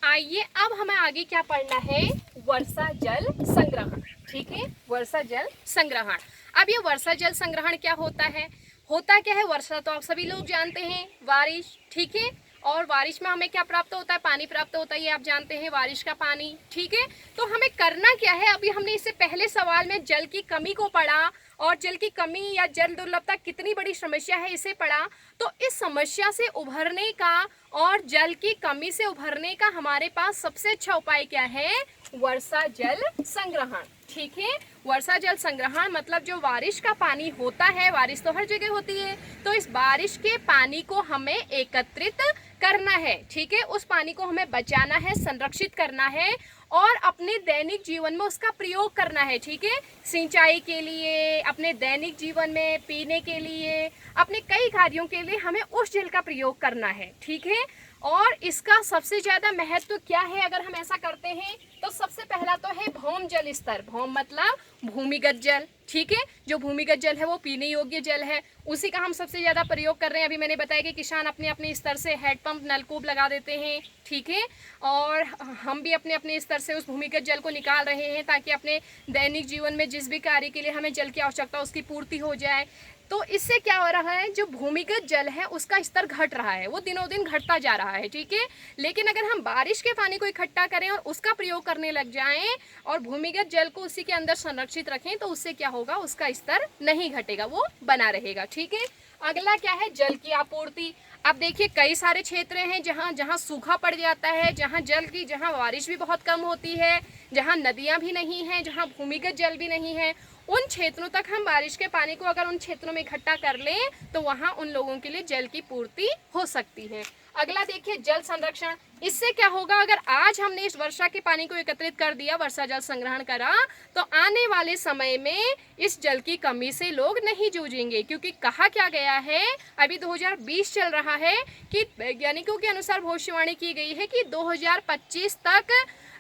आइए अब हमें आगे क्या पढ़ना है, वर्षा जल संग्रहण। ठीक है, वर्षा जल संग्रहण। अब ये वर्षा जल संग्रहण क्या होता है, होता क्या है, वर्षा तो आप सभी लोग जानते हैं, बारिश। ठीक है, और बारिश में हमें क्या प्राप्त होता है, पानी प्राप्त होता है, ये आप जानते हैं, बारिश का पानी। ठीक है, तो हमें करना क्या है, अभी हमने इससे पहले सवाल में जल की कमी को पढ़ा और जल की कमी या जल दुर्लभता कितनी बड़ी समस्या है इसे पढ़ा। तो इस समस्या से उभरने का और जल की कमी से उभरने का हमारे पास सबसे अच्छा उपाय क्या है, वर्षा जल संग्रहण। ठीक है, वर्षा जल संग्रहण मतलब जो बारिश का पानी होता है, बारिश तो हर जगह होती है, तो इस बारिश के पानी को हमें एकत्रित करना है। ठीक है, उस पानी को हमें बचाना है, संरक्षित करना है और अपने दैनिक जीवन में उसका प्रयोग करना है। ठीक है, सिंचाई के लिए, अपने दैनिक जीवन में पीने के लिए, अपने कई कार्यों के लिए हमें उस जल का प्रयोग करना है। ठीक है, और इसका सबसे ज्यादा महत्व क्या है अगर हम ऐसा करते हैं, तो सबसे पहला तो है भौम जल स्तर। भौम मतलब भूमिगत जल। ठीक है, जो भूमिगत जल है वो पीने योग्य जल है, उसी का हम सबसे ज्यादा प्रयोग कर रहे हैं। अभी मैंने बताया कि किसान अपने अपने स्तर से हैंडपंप नलकूप लगा देते हैं। ठीक है, और हम भी अपने अपने स्तर से उस भूमिगत जल को निकाल रहे हैं ताकि अपने दैनिक जीवन में जिस भी कार्य के लिए हमें जल की आवश्यकता उसकी पूर्ति हो जाए। तो इससे क्या हो रहा है, जो भूमिगत जल है उसका स्तर घट रहा है, वो दिनों दिन घटता जा रहा है। ठीक है, लेकिन अगर हम बारिश के पानी को इकट्ठा करें और उसका प्रयोग करने लग जाएं और भूमिगत जल को उसी के अंदर संरक्षित रखें, तो उससे क्या होगा, उसका स्तर नहीं घटेगा, वो बना रहेगा। ठीक है, अगला क्या है, जल की आपूर्ति। अब देखिए कई सारे क्षेत्र हैं जहाँ जहाँ सूखा पड़ जाता है, जहाँ बारिश भी बहुत कम होती है, जहाँ नदियाँ भी नहीं हैं, जहाँ भूमिगत जल भी नहीं है, उन क्षेत्रों तक हम बारिश के पानी को अगर उन क्षेत्रों में इकट्ठा कर लें तो वहाँ उन लोगों के लिए जल की पूर्ति हो सकती है। अगला देखिए जल संरक्षण। इससे क्या होगा, अगर आज हमने इस वर्षा के पानी को एकत्रित कर दिया, वर्षा जल संग्रहण करा, तो आने वाले समय में इस जल की कमी से लोग नहीं जूझेंगे। क्योंकि कहा क्या गया है, अभी 2020 चल रहा है कि वैज्ञानिकों के अनुसार भविष्यवाणी की गई है कि 2025 तक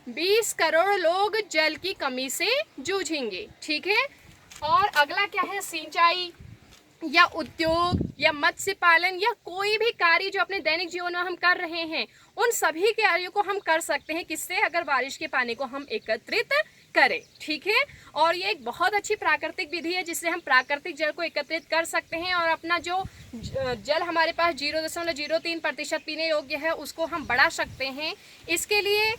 20 करोड़ लोग जल की कमी से जूझेंगे। ठीक है, और अगला क्या है, सिंचाई या उद्योग या मत्स्य पालन या कोई भी कार्य जो अपने दैनिक जीवन में हम कर रहे हैं, उन सभी कार्यों को हम कर सकते हैं किससे, अगर बारिश के पानी को हम एकत्रित करें। ठीक है, और ये एक बहुत अच्छी प्राकृतिक विधि है जिससे हम प्राकृतिक जल को एकत्रित कर सकते हैं और अपना जो जल हमारे पास 0.03% पीने योग्य है उसको हम बढ़ा सकते हैं। इसके लिए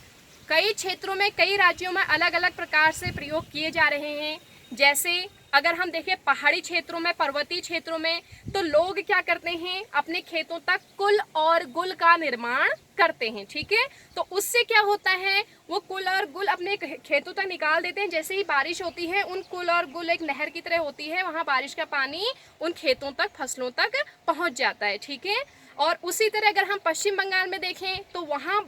कई क्षेत्रों में, कई राज्यों में अलग अलग प्रकार से प्रयोग किए जा रहे हैं। जैसे अगर हम देखें पहाड़ी क्षेत्रों में, पर्वतीय क्षेत्रों में, तो लोग क्या करते हैं, अपने खेतों तक कुल और गुल का निर्माण करते हैं। ठीक है, तो उससे क्या होता है, वो कुल और गुल अपने खेतों तक निकाल देते हैं। जैसे ही बारिश होती है, उन कुल और गुल एक नहर की तरह होती है, वहाँ बारिश का पानी उन खेतों तक, फसलों तक पहुँच जाता है। ठीक है, और उसी तरह अगर हम पश्चिम बंगाल में देखें तो वहाँ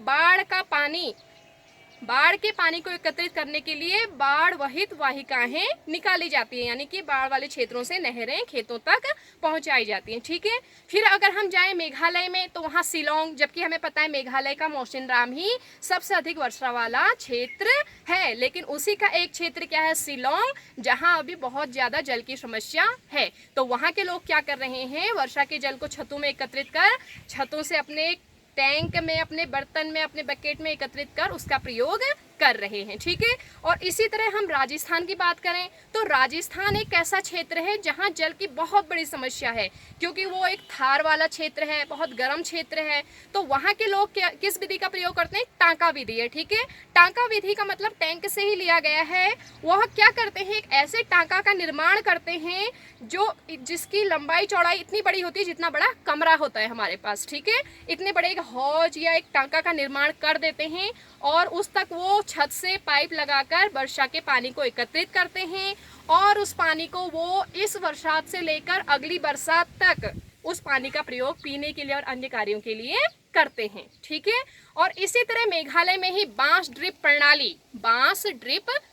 बाढ़ के पानी को एकत्रित करने के लिए बाढ़ वहित वाहिकाएं निकाली जाती हैं, यानी कि बाढ़ वाले क्षेत्रों से नहरें खेतों तक पहुंचाई जाती हैं। ठीक है, फिर अगर हम जाएं मेघालय में तो वहां शिलोंग, जबकि हमें पता है मेघालय का मौसिनराम ही सबसे अधिक वर्षा वाला क्षेत्र है, लेकिन उसी का एक क्षेत्र क्या है, शिलोंग, जहां अभी बहुत ज्यादा जल की समस्या है। तो वहां के लोग क्या कर रहे हैं, वर्षा के जल को छतों में एकत्रित कर, छतों से अपने टैंक में, अपने बर्तन में, अपने बकेट में एकत्रित कर उसका प्रयोग कर रहे हैं। ठीक है, और इसी तरह हम राजस्थान की बात करें तो राजस्थान एक ऐसा क्षेत्र है जहां जल की बहुत बड़ी समस्या है, क्योंकि वो एक थार वाला क्षेत्र है, बहुत गर्म क्षेत्र है। तो वहां के लोग किस विधि का प्रयोग करते हैं, टांका विधि है। ठीक है, टांका विधि का मतलब टैंक से ही लिया गया है। वह क्या करते हैं, एक ऐसे टांका का निर्माण करते हैं जिसकी लंबाई चौड़ाई इतनी बड़ी होती है जितना बड़ा कमरा होता है हमारे पास। ठीक है, इतने बड़े एक हौज या एक टांका का निर्माण कर देते हैं और उस तक वो छत से पाइप लगाकर वर्षा के पानी को एकत्रित करते हैं और उस पानी को वो इस बरसात से लेकर अगली बरसात तक उस पानी का प्रयोग पीने के लिए और अन्य कार्यों के लिए करते हैं। ठीक है, और इसी तरह मेघालय में ही बांस ड्रिप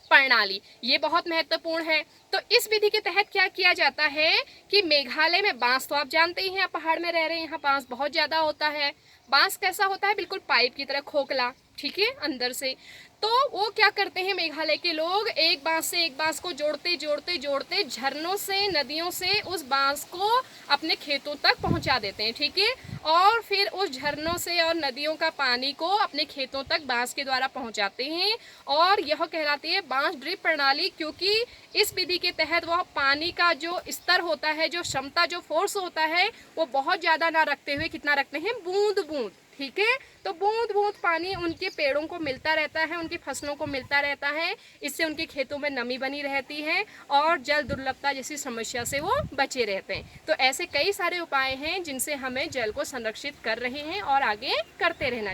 प्रणाली ये बहुत महत्वपूर्ण है। तो इस विधि के तहत क्या किया जाता है कि मेघालय में बांस तो आप जानते ही हैं, आप पहाड़ में रह रहे हैं, यहाँ बांस बहुत ज़्यादा होता है। बांस कैसा होता है, बिल्कुल पाइप की तरह खोखला, ठीक है, अंदर से। तो वो क्या करते हैं मेघालय के लोग, एक बांस से एक बांस को जोड़ते जोड़ते जोड़ते झरनों से, नदियों से उस बांस को अपने खेतों तक पहुंचा देते हैं, ठीक है। और फिर उस झरनों से और नदियों का पानी को अपने खेतों तक बांस के द्वारा पहुंचाते हैं, और यह कहलाती है बांस ड्रिप प्रणाली, क्योंकि इस विधि के तहत वह पानी का जो स्तर होता है, जो क्षमता, जो फोर्स होता है, वो बहुत ज़्यादा ना रखते हुए कितना रखते हैं, बूंद बूंद, ठीक है। तो बूंद बूंद पानी उनके पेड़ों को मिलता रहता है, उनकी फसलों को मिलता रहता है, इससे उनके खेतों में नमी बनी रहती है और जल दुर्लभता जैसी समस्या से वो बचे रहते हैं। तो ऐसे कई सारे उपाय हैं जिनसे हमें जल को संरक्षित कर रहे हैं और आगे करते रहना।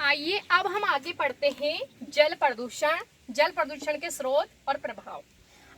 आइए अब हम आगे पढ़ते हैं जल प्रदूषण के स्रोत और प्रभाव।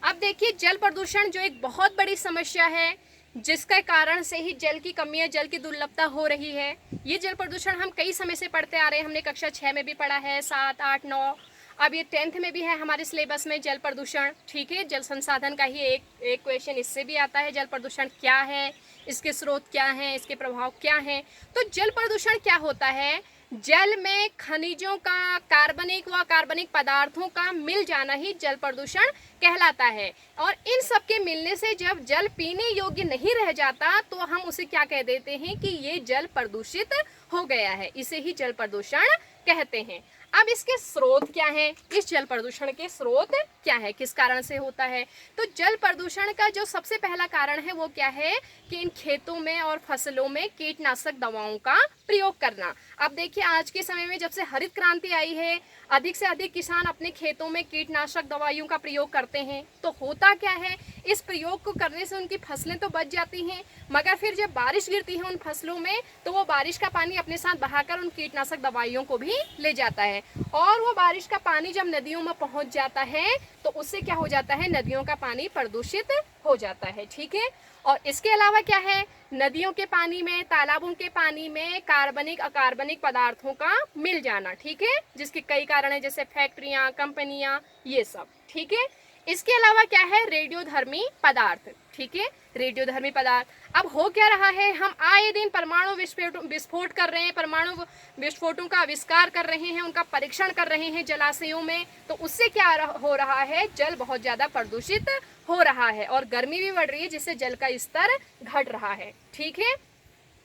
अब देखिए, जल प्रदूषण जो एक बहुत बड़ी समस्या है, जिसके कारण से ही जल की कमी या जल की दुर्लभता हो रही है। ये जल प्रदूषण हम कई समय से पढ़ते आ रहे हैं, हमने कक्षा 6 में भी पढ़ा है, 7, 8, 9, अब ये 10th में भी है हमारे सिलेबस में जल प्रदूषण, ठीक है। जल संसाधन का ही एक क्वेश्चन इससे भी आता है, जल प्रदूषण क्या है, इसके स्रोत क्या हैं, इसके प्रभाव क्या हैं। तो जल प्रदूषण क्या होता है, जल में खनिजों का, कार्बनिक व अकार्बनिक पदार्थों का मिल जाना ही जल प्रदूषण कहलाता है। और इन सब के मिलने से जब जल पीने योग्य नहीं रह जाता तो हम उसे क्या कह देते हैं कि ये जल प्रदूषित हो गया है, इसे ही जल प्रदूषण कहते हैं। अब इसके स्रोत क्या हैं, इस जल प्रदूषण के स्रोत क्या है, किस कारण से होता है। तो जल प्रदूषण का जो सबसे पहला कारण है वो क्या है कि इन खेतों में और फसलों में कीटनाशक दवाओं का प्रयोग करना। अब देखिए, आज के समय में जब से हरित क्रांति आई है, अधिक से अधिक किसान अपने खेतों में कीटनाशक दवाइयों का प्रयोग करते हैं। तो होता क्या है, इस प्रयोग को करने से उनकी फसलें तो बच जाती हैं, मगर फिर जब बारिश गिरती है उन फसलों में तो वो बारिश का पानी अपने साथ बहाकर उन कीटनाशक दवाइयों को भी ले जाता है, और वो बारिश का पानी जब नदियों में पहुंच जाता है तो उससे क्या हो जाता है, नदियों का पानी प्रदूषित हो जाता है, ठीक है। और इसके अलावा क्या है, नदियों के पानी में, तालाबों के पानी में कार्बनिक अकार्बनिक पदार्थों का मिल जाना, ठीक है, जिसके कई कारण है, जैसे फैक्ट्रियां, कंपनियां, ये सब, ठीक है। इसके अलावा क्या है, रेडियोधर्मी पदार्थ, ठीक है, रेडियोधर्मी पदार्थ। अब हो क्या रहा है, हम आए दिन परमाणु विस्फोट कर रहे हैं, परमाणु विस्फोटों का आविष्कार कर रहे हैं, उनका परीक्षण कर रहे हैं जलाशयों में, तो उससे क्या हो रहा है, जल बहुत ज्यादा प्रदूषित हो रहा है और गर्मी भी बढ़ रही है, जिससे जल का स्तर घट रहा है, ठीक है।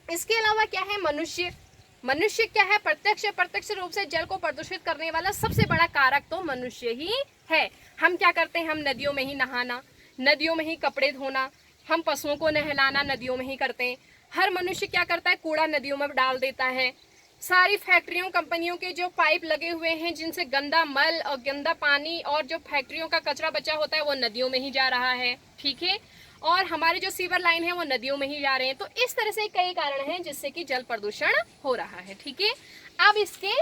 इसके अलावा क्या है, मनुष्य क्या है, प्रत्यक्ष रूप से जल को प्रदूषित करने वाला सबसे बड़ा कारक तो मनुष्य ही है। हम क्या करते हैं, हम नदियों में ही नहाना, नदियों में ही कपड़े धोना, हम पशुओं को नहलाना नदियों में ही करते हैं। हर मनुष्य क्या करता है, कूड़ा नदियों में डाल देता है। सारी फैक्ट्रियों, कंपनियों के जो पाइप लगे हुए हैं, जिनसे गंदा मल और गंदा पानी और जो फैक्ट्रियों का कचरा बचा होता है वो नदियों में ही जा रहा है, ठीक है। और हमारे जो सीवर लाइन है वो नदियों में ही जा रहे हैं। तो इस तरह से कई कारण हैं जिससे कि जल प्रदूषण हो रहा है, ठीक है। अब इसके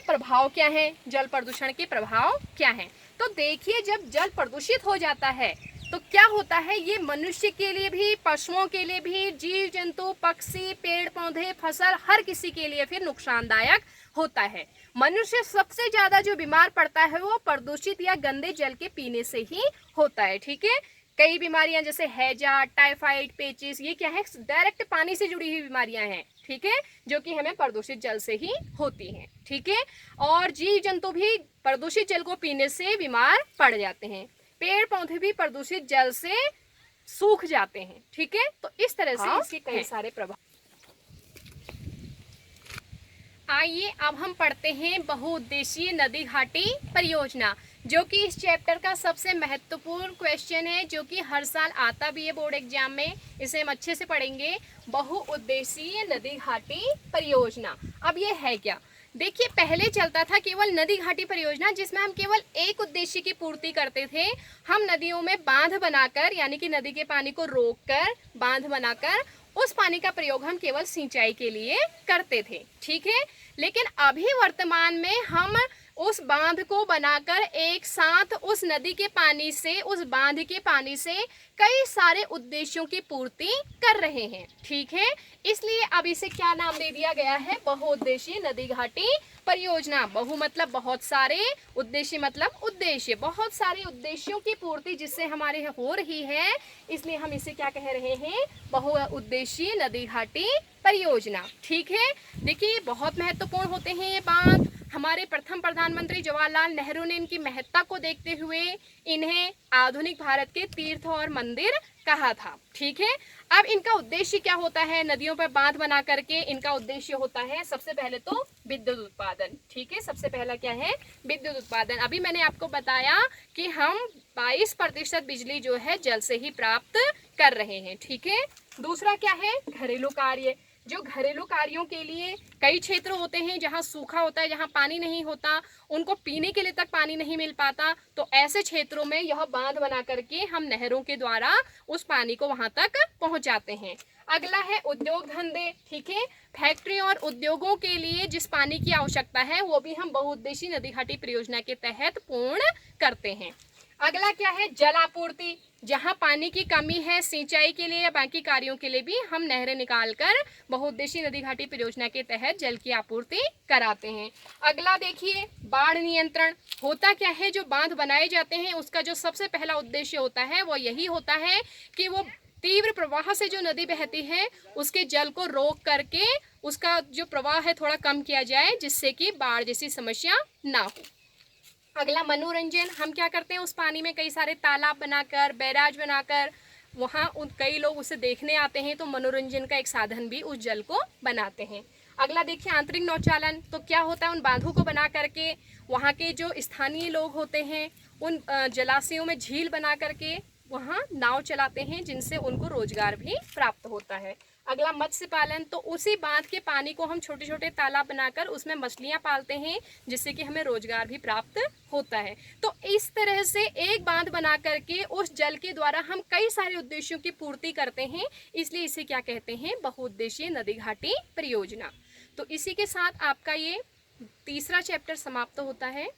प्रभाव क्या हैं, जल प्रदूषण के प्रभाव क्या हैं। तो देखिए, जब जल प्रदूषित हो जाता है तो क्या होता है, ये मनुष्य के लिए भी, पशुओं के लिए भी, जीव जंतु, पक्षी, पेड़ पौधे, फसल, हर किसी के लिए फिर नुकसानदायक होता है। मनुष्य सबसे ज्यादा जो बीमार पड़ता है वो प्रदूषित या गंदे जल के पीने से ही होता है, ठीक है। कई बीमारियां जैसे हैजा, टाइफाइड, पेचिस, ये क्या है, डायरेक्ट पानी से जुड़ी हुई बीमारियां हैं, ठीक है, जो कि हमें प्रदूषित जल से ही होती हैं, ठीक है। और जीव जंतु भी प्रदूषित जल को पीने से बीमार पड़ जाते हैं, पेड़ पौधे भी प्रदूषित जल से सूख जाते हैं, ठीक है। तो इस तरह से इसके कई सारे प्रभाव। आइए अब हम पढ़ते हैं बहुउद्देशीय नदी घाटी परियोजना, जो कि इस चैप्टर का सबसे महत्वपूर्ण क्वेश्चन है, जो कि हर साल आता भी है बोर्ड एग्जाम में। इसे हम अच्छे से पढ़ेंगे। बहुउद्देशीय नदी घाटी परियोजना, अब ये है क्या। देखिए, पहले चलता था केवल नदी घाटी परियोजना, जिसमें हम केवल एक उद्देश्य की पूर्ति करते थे। हम नदियों में बांध बनाकर, यानी कि नदी के पानी को रोककर बांध बनाकर उस पानी का प्रयोग हम केवल सिंचाई के लिए करते थे, ठीक है। लेकिन अभी वर्तमान में हम उस बांध को बनाकर एक साथ उस नदी के पानी से, उस बांध के पानी से कई सारे उद्देश्यों की पूर्ति कर रहे हैं, ठीक है। इसलिए अब इसे क्या नाम दे दिया गया है, बहुउद्देशीय नदी घाटी परियोजना। बहु मतलब बहुत सारे, उद्देश्य मतलब उद्देश्य, बहुत सारे उद्देश्यों की पूर्ति जिससे हमारे हो रही है, इसलिए हम इसे क्या कह रहे हैं, बहुउद्देशीय नदी घाटी परियोजना, ठीक है। देखिए बहुत महत्वपूर्ण होते हैं ये बांध। हमारे प्रथम प्रधानमंत्री जवाहरलाल नेहरू ने इनकी महत्ता को देखते हुए इन्हें आधुनिक भारत के तीर्थ और मंदिर कहा था, ठीक है। अब इनका उद्देश्य क्या होता है, नदियों पर बांध बना करके इनका उद्देश्य होता है सबसे पहले तो विद्युत उत्पादन, ठीक है। सबसे पहला क्या है, विद्युत उत्पादन। अभी मैंने आपको बताया कि हम 22% बिजली जो है जल से ही प्राप्त कर रहे हैं, ठीक है। दूसरा क्या है, घरेलू कार्य। जो घरेलू कार्यों के लिए कई क्षेत्र होते हैं जहां सूखा होता है, जहां पानी नहीं होता, उनको पीने के लिए तक पानी नहीं मिल पाता, तो ऐसे क्षेत्रों में यह बांध बना करके हम नहरों के द्वारा उस पानी को वहां तक पहुंचाते हैं। अगला है उद्योग धंधे, ठीक है। फैक्ट्री और उद्योगों के लिए जिस पानी की आवश्यकता है वो भी हम बहुउद्देशीय नदी घाटी परियोजना के तहत पूर्ण करते हैं। अगला क्या है, जल आपूर्ति। जहां पानी की कमी है, सिंचाई के लिए या बाकी कार्यों के लिए भी हम नहरें निकालकर बहुउद्देशीय नदी घाटी परियोजना के तहत जल की आपूर्ति कराते हैं। अगला देखिए, बाढ़ नियंत्रण। होता क्या है, जो बांध बनाए जाते हैं उसका जो सबसे पहला उद्देश्य होता है वो यही होता है कि वो तीव्र प्रवाह से जो नदी बहती है उसके जल को रोक करके उसका जो प्रवाह है थोड़ा कम किया जाए, जिससे कि बाढ़ जैसी समस्या ना हो। अगला मनोरंजन। हम क्या करते हैं, उस पानी में कई सारे तालाब बनाकर, बैराज बनाकर वहाँ कई लोग उसे देखने आते हैं, तो मनोरंजन का एक साधन भी उस जल को बनाते हैं। अगला देखिए, आंतरिक नौचालन। तो क्या होता है, उन बांधों को बना करके वहाँ के जो स्थानीय लोग होते हैं उन जलाशयों में झील बना करके वहाँ नाव चलाते हैं, जिनसे उनको रोजगार भी प्राप्त होता है। अगला मत्स्य पालन। तो उसी बांध के पानी को हम छोटे छोटे तालाब बनाकर उसमें मछलियां पालते हैं, जिससे कि हमें रोजगार भी प्राप्त होता है। तो इस तरह से एक बांध बना करके उस जल के द्वारा हम कई सारे उद्देश्यों की पूर्ति करते हैं, इसलिए इसे क्या कहते हैं, बहुउद्देशीय नदी घाटी परियोजना। तो इसी के साथ आपका ये तीसरा चैप्टर समाप्त होता है।